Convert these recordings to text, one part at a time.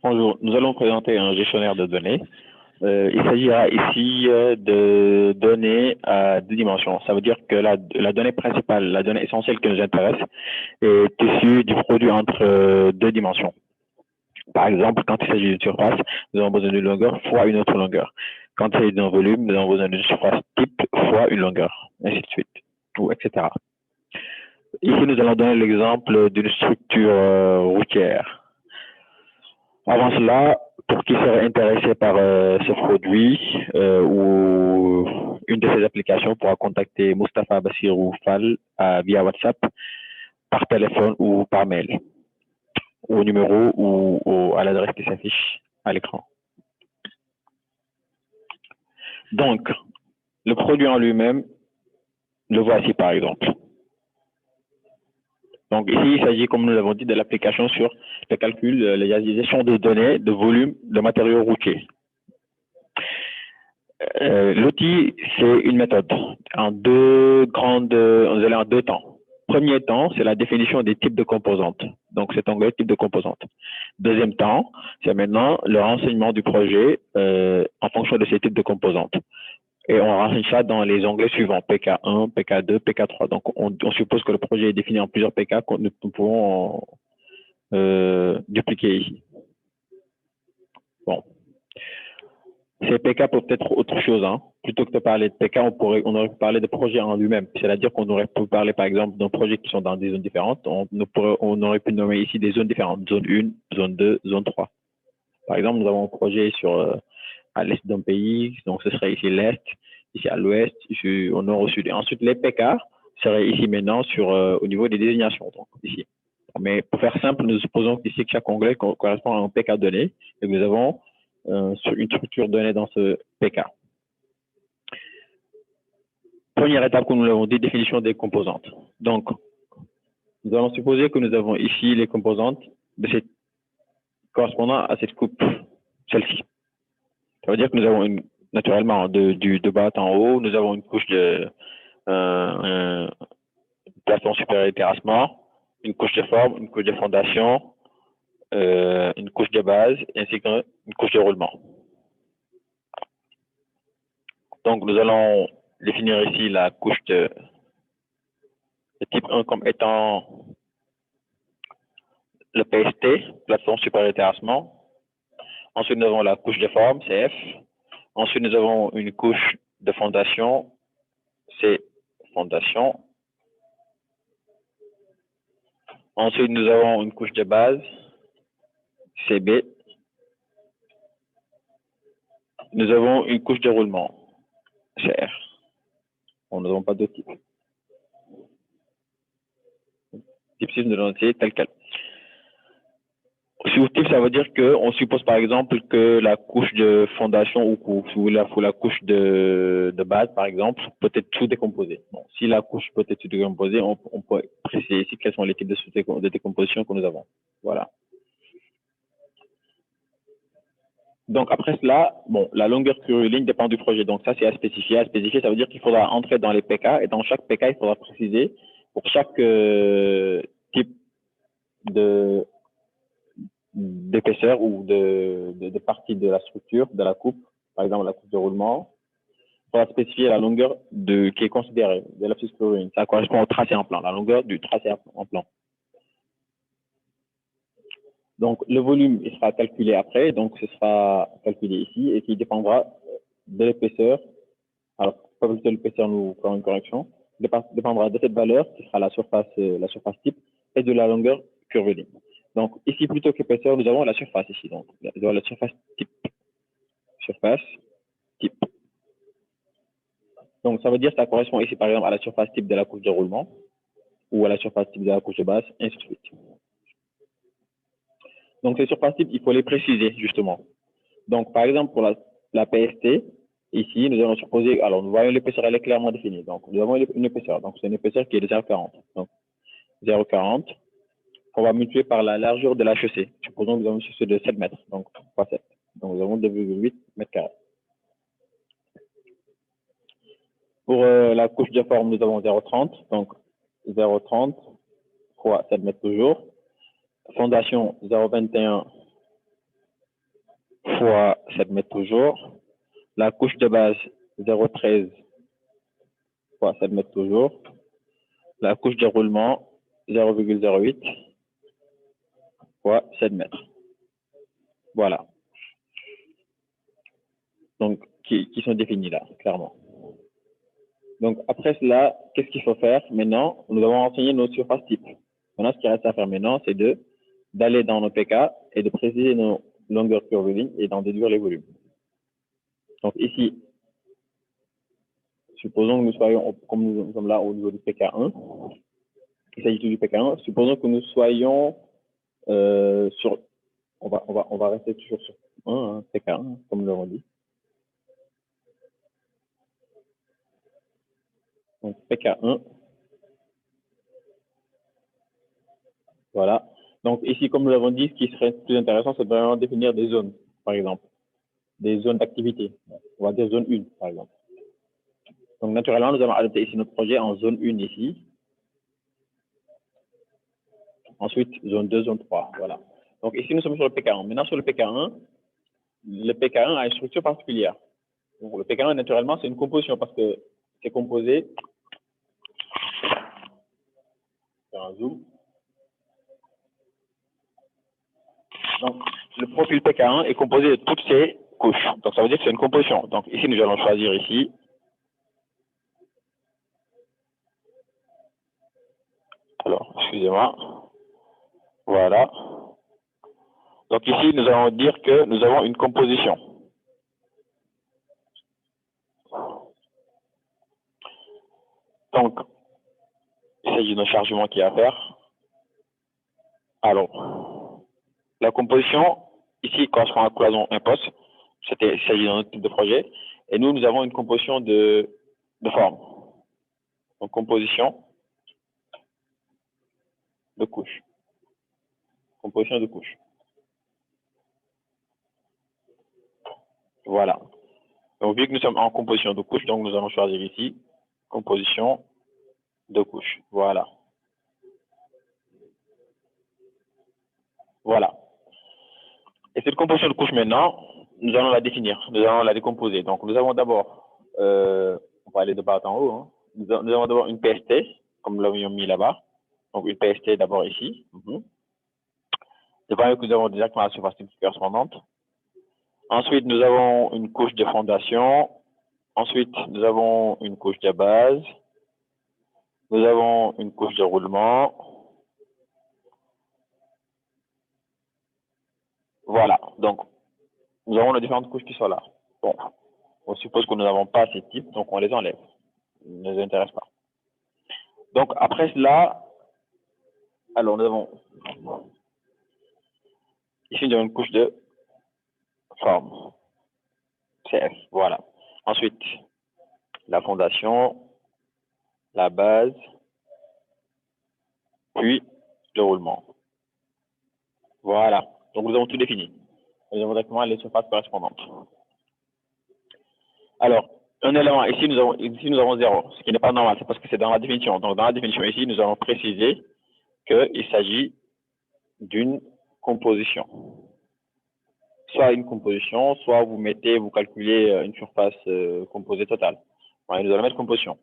Bonjour, nous allons présenter un gestionnaire de données. Il s'agira ici de données à deux dimensions. Ça veut dire que la donnée principale, la donnée essentielle qui nous intéresse, est issue du produit entre deux dimensions. Par exemple, quand il s'agit d'une surface, nous avons besoin d'une longueur fois une autre longueur. Quand il s'agit d'un volume, nous avons besoin d'une surface type fois une longueur, ainsi de suite, ou etc. Ici, nous allons donner l'exemple d'une structure routière. Avant cela, pour qui serait intéressé par ce produit ou une de ces applications pourra contacter Mustapha Bassirou Fall via WhatsApp, par téléphone ou par mail, au numéro ou à l'adresse qui s'affiche à l'écran. Donc, le produit en lui-même, le voici par exemple. Donc ici, il s'agit, comme nous l'avons dit, de l'application sur le calcul, la gestion de données, de volume de matériaux routiers. L'outil, c'est une méthode en deux temps. Premier temps, c'est la définition des types de composantes. Donc, cet onglet type de composantes. Deuxième temps, c'est maintenant le renseignement du projet en fonction de ces types de composantes. Et on renseigne ça dans les onglets suivants, PK1, PK2, PK3. Donc, on suppose que le projet est défini en plusieurs PK que nous pouvons dupliquer ici. Bon. Ces PK peuvent être autre chose. Hein. Plutôt que de parler de PK, on aurait pu parler de projet en lui-même. C'est-à-dire qu'on aurait pu parler, par exemple, d'un projet qui sont dans des zones différentes. On aurait pu nommer ici des zones différentes. Zone 1, zone 2, zone 3. Par exemple, nous avons un projet à l'est d'un pays. Donc, ce serait ici l'est, ici à l'ouest, ici au nord, au sud. Et ensuite, les PK seraient ici maintenant au niveau des désignations. Donc, ici. Mais pour faire simple, nous supposons qu'ici, chaque onglet correspond à un PK donné. Et nous avons une structure donnée dans ce PK. Première étape, comme nous l'avons dit, définition des composantes. Donc, nous allons supposer que nous avons ici les composantes correspondant à cette coupe, celle-ci. Ça veut dire que nous avons naturellement de bas en haut, nous avons une couche de plafond supérieur et terrassement, une couche de forme, une couche de fondation, une couche de base, ainsi qu'une couche de roulement. Donc, nous allons définir ici la couche de type 1 comme étant le PST, plateforme supérieur et terrassement. Ensuite, nous avons la couche de forme, CF. Ensuite, nous avons une couche de fondation, C, fondation. Ensuite, nous avons une couche de base, CB. Nous avons une couche de roulement, CR. Nous n'avons pas d'autres types. Type 6, nous allons essayer tel quel. Sous-type, ça veut dire qu'on suppose par exemple que la couche de fondation ou la couche de base, par exemple, peut être sous-décomposée. Bon, si la couche peut être sous-décomposée, on peut préciser ici quels sont les types de décomposition que nous avons. Voilà. Donc après cela, bon, la longueur curviligne dépend du projet. Donc ça, c'est à spécifier. À spécifier, ça veut dire qu'il faudra entrer dans les PK et dans chaque PK, il faudra préciser pour chaque type d'épaisseur ou de partie de la structure, de la coupe, par exemple la coupe de roulement, il faudra spécifier la longueur qui est considérée de la curviligne. Ça correspond au tracé en plan, la longueur du tracé en plan. Donc le volume, il sera calculé après, donc ce sera calculé ici et qui dépendra de l'épaisseur. Alors, pour l'épaisseur, nous ferons une correction. Dépendra de cette valeur qui sera la surface type et de la longueur curviligne. Donc, ici, plutôt qu'épaisseur, nous avons la surface ici. Donc, nous avons la surface type. Surface type. Donc, ça veut dire que ça correspond ici, par exemple, à la surface type de la couche de roulement ou à la surface type de la couche de base, ainsi de suite. Donc, ces surfaces types, il faut les préciser, justement. Donc, par exemple, pour la PST, ici, nous allons supposer, alors nous voyons l'épaisseur, elle est clairement définie. Donc, nous avons une épaisseur. Donc, c'est une épaisseur qui est de 0,40. Donc, 0,40, on va multiplier par la largeur de la chaussée. Supposons que nous avons une chaussée de 7 mètres, donc 3, 7. Donc, nous avons 2,8 mètres carrés. Pour la couche de forme, nous avons 0,30. Donc, 0,30 fois 7 mètres toujours. Fondation, 0,21 fois 7 mètres toujours. La couche de base 0,13 fois 7 mètres toujours. La couche de roulement 0,08 fois 7 mètres. Voilà. Donc, qui sont définis là, clairement. Donc, après cela, qu'est-ce qu'il faut faire? Maintenant, nous avons renseigné nos surfaces types. Maintenant, ce qui reste à faire maintenant, c'est d'aller dans nos PK et de préciser nos longueurs curvilignes et d'en déduire les volumes. Donc, ici, supposons que nous soyons, comme nous sommes là au niveau du PK1, il s'agit du PK1, supposons que nous soyons sur, on va rester toujours sur 1, PK1, comme nous l'avons dit. Donc, PK1. Voilà. Donc, ici, comme nous l'avons dit, ce qui serait plus intéressant, c'est de vraiment définir des zones, par exemple. Des zones d'activité. On va dire zone 1, par exemple. Donc, naturellement, nous allons adapter ici notre projet en zone 1 ici. Ensuite, zone 2, zone 3. Voilà. Donc, ici, nous sommes sur le PK1. Maintenant, sur le PK1 a une structure particulière. Donc, le PK1, naturellement, c'est une composition parce que c'est composé. Faire un zoom. Donc, le profil PK1 est composé de toutes ces couches. Donc, ça veut dire que c'est une composition. Donc, ici, nous allons choisir ici. Alors, excusez-moi. Voilà. Donc, ici, nous allons dire que nous avons une composition. Donc, il s'agit d'un chargement qui est à faire. Alors, la composition, ici, correspond à la cloison imposte. Il s'agit d'un autre type de projet. Et nous avons une composition de forme. Donc, composition de couches. Composition de couches. Voilà. Donc, vu que nous sommes en composition de couches, donc nous allons choisir ici, composition de couches. Voilà. Voilà. Et cette composition de couches maintenant, nous allons la définir, nous allons la décomposer. Donc, nous avons d'abord, on va aller de bas en haut, hein. Nous avons d'abord une PST, comme nous l'avions mis là-bas. Donc, une PST d'abord ici. C'est pareil que nous avons directement la surface type correspondante. Ensuite, nous avons une couche de fondation. Ensuite, nous avons une couche de base. Nous avons une couche de roulement. Voilà. Donc, nous avons les différentes couches qui sont là. Bon, on suppose que nous n'avons pas ces types, donc on les enlève. Ils ne nous intéressent pas. Donc, après cela, alors nous avons ici nous avons une couche de forme. CF, voilà. Ensuite, la fondation, la base, puis le roulement. Voilà. Donc, nous avons tout défini. Nous avons directement les surfaces correspondantes. Alors, un élément, ici nous avons 0, ce qui n'est pas normal, c'est parce que c'est dans la définition. Donc, dans la définition ici, nous allons préciser qu'il s'agit d'une composition. Soit une composition, soit vous calculez une surface composée totale. Voilà, nous allons mettre composition.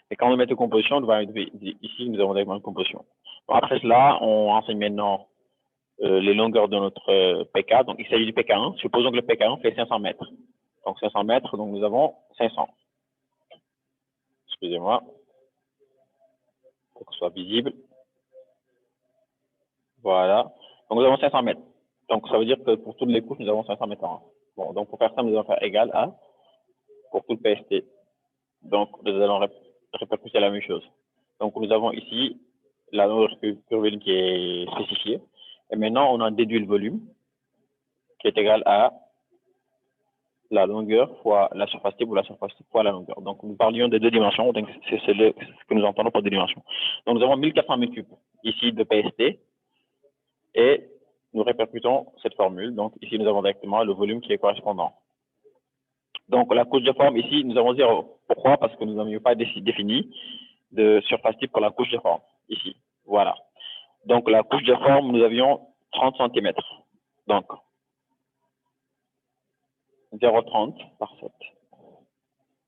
Et quand on met composition, ici, nous avons directement une composition. Bon, après cela, on renseigne maintenant les longueurs de notre PK. Donc, il s'agit du PK1. Supposons que le PK1 fait 500 mètres. Donc, 500 mètres, donc nous avons 500. Excusez-moi. Pour que ce soit visible. Voilà. Donc, nous avons 500 mètres. Donc, ça veut dire que pour toutes les couches, nous avons 500 mètres en 1. Bon, donc pour faire ça, nous allons faire égal à, pour tout le PST. Donc, nous allons répercuter la même chose. Donc, nous avons ici la longueur curviligne qui est spécifiée. Et maintenant, on en déduit le volume, qui est égal à la longueur fois la surface type ou la surface type fois la longueur. Donc, nous parlions de 2 dimensions. Donc, c'est ce que nous entendons par 2 dimensions. Donc, nous avons 1400 mètres cubes ici de PST. Et nous répercutons cette formule. Donc, ici, nous avons directement le volume qui est correspondant. Donc, la couche de forme, ici, nous avons 0. Pourquoi? Parce que nous n'avions pas défini de surface type pour la couche de forme, ici. Voilà. Donc, la couche de forme, nous avions 30 cm. Donc, 0,30 par 7.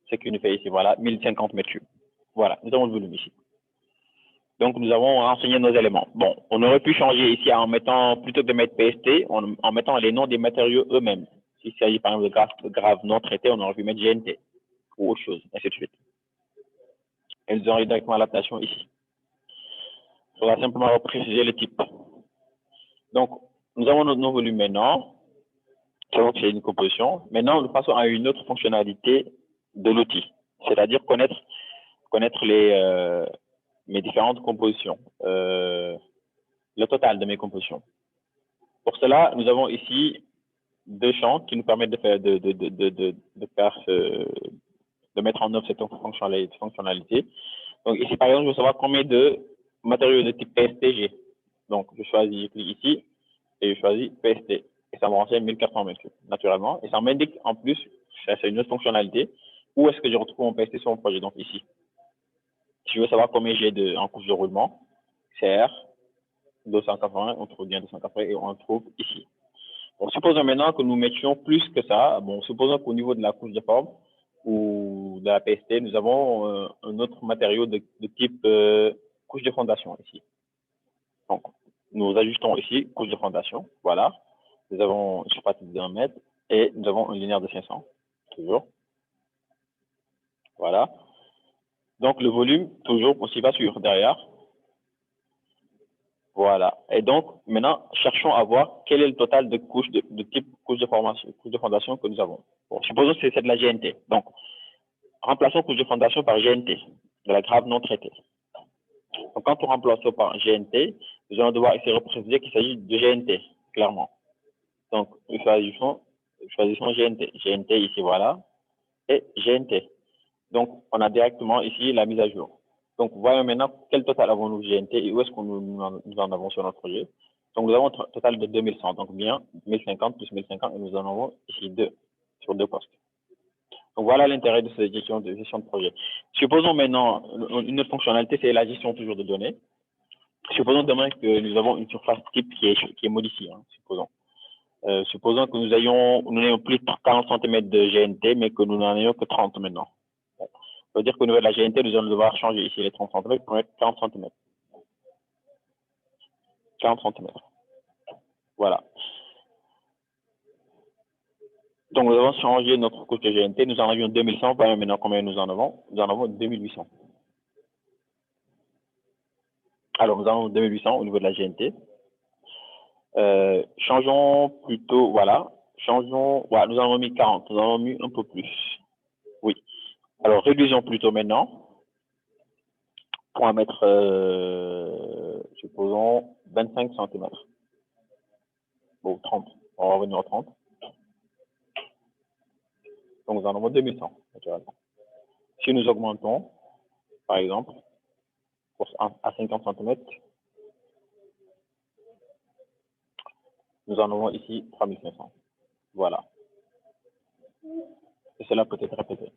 Ce qui nous fait ici, voilà, 1050 mètres cubes. Voilà, nous avons le volume ici. Donc, nous avons renseigné nos éléments. Bon, on aurait pu changer ici en mettant, plutôt que de mettre PST, en mettant les noms des matériaux eux-mêmes. S'il s'agit par exemple de graves non traités, on aurait pu mettre GNT ou autre chose, ainsi de suite. Et nous aurons directement l'adaptation ici. Il faudra simplement préciser le type. Donc, nous avons nos volumes maintenant. Donc, c'est une composition. Maintenant, nous passons à une autre fonctionnalité de l'outil, c'est-à-dire connaître mes différentes compositions, le total de mes compositions. Pour cela, nous avons ici deux champs qui nous permettent de mettre en œuvre cette fonctionnalité. Donc ici, par exemple, je veux savoir combien de matériaux de type PST. Donc, je clique ici et je choisis PST. Et ça me renseigne 1400 mètres cubes, naturellement. Et ça m'indique en plus, c'est une autre fonctionnalité, où est-ce que je retrouve mon PST sur mon projet. Donc ici, si je veux savoir combien j'ai en couche de roulement, CR 280, on trouve bien 280 et on le trouve ici. Bon, supposons maintenant que nous mettions plus que ça. Bon, supposons qu'au niveau de la couche de forme ou de la PST, nous avons un autre matériau de type couche de fondation ici. Donc, nous ajustons ici couche de fondation. Voilà. Nous avons une surface de 1 mètre et nous avons un linéaire de 500. Toujours. Voilà. Donc, le volume, toujours aussi va suivre derrière. Voilà. Et donc, maintenant, cherchons à voir quel est le total de couches de type couche de fondation que nous avons. Bon, supposons que c'est de la GNT. Donc, remplaçons couche de fondation par GNT, de la grave non traitée. Donc, quand on remplace par GNT, nous allons devoir essayer de préciser qu'il s'agit de GNT, clairement. Donc, nous choisissons GNT. GNT ici, voilà, et GNT. Donc, on a directement ici la mise à jour. Donc, voyons maintenant quel total avons-nous GNT et où est-ce que nous en avons sur notre projet. Donc, nous avons un total de 2100. Donc, bien 1050 plus 1050 et nous en avons ici 2 sur 2 postes. Donc, voilà l'intérêt de cette gestion de projet. Supposons maintenant une autre fonctionnalité, c'est la gestion toujours de données. Supposons demain que nous avons une surface type qui est modifiée. Hein, supposons. Supposons que nous n'ayons plus de 40 cm de GNT, mais que nous n'en ayons que 30 maintenant. Bon. Ça veut dire qu'au niveau de la GNT, nous allons devoir changer ici les 30 cm pour mettre 40 cm. 40 cm. Voilà. Donc, nous avons changé notre couche de GNT. Nous en avions 2100. Voyons maintenant combien nous en avons. Nous en avons 2800. Alors, nous avons 2800 au niveau de la GNT. Changeons plutôt, voilà. Changeons, voilà, nous en avons mis 40. Nous en avons mis un peu plus. Oui. Alors, réduisons plutôt maintenant. On va mettre, supposons, 25 cm. Bon, 30. On va revenir à 30. Donc, nous en avons 2100, naturellement. Si nous augmentons, par exemple, à 50 cm, nous en avons ici 3500. Voilà. Et cela peut être répété.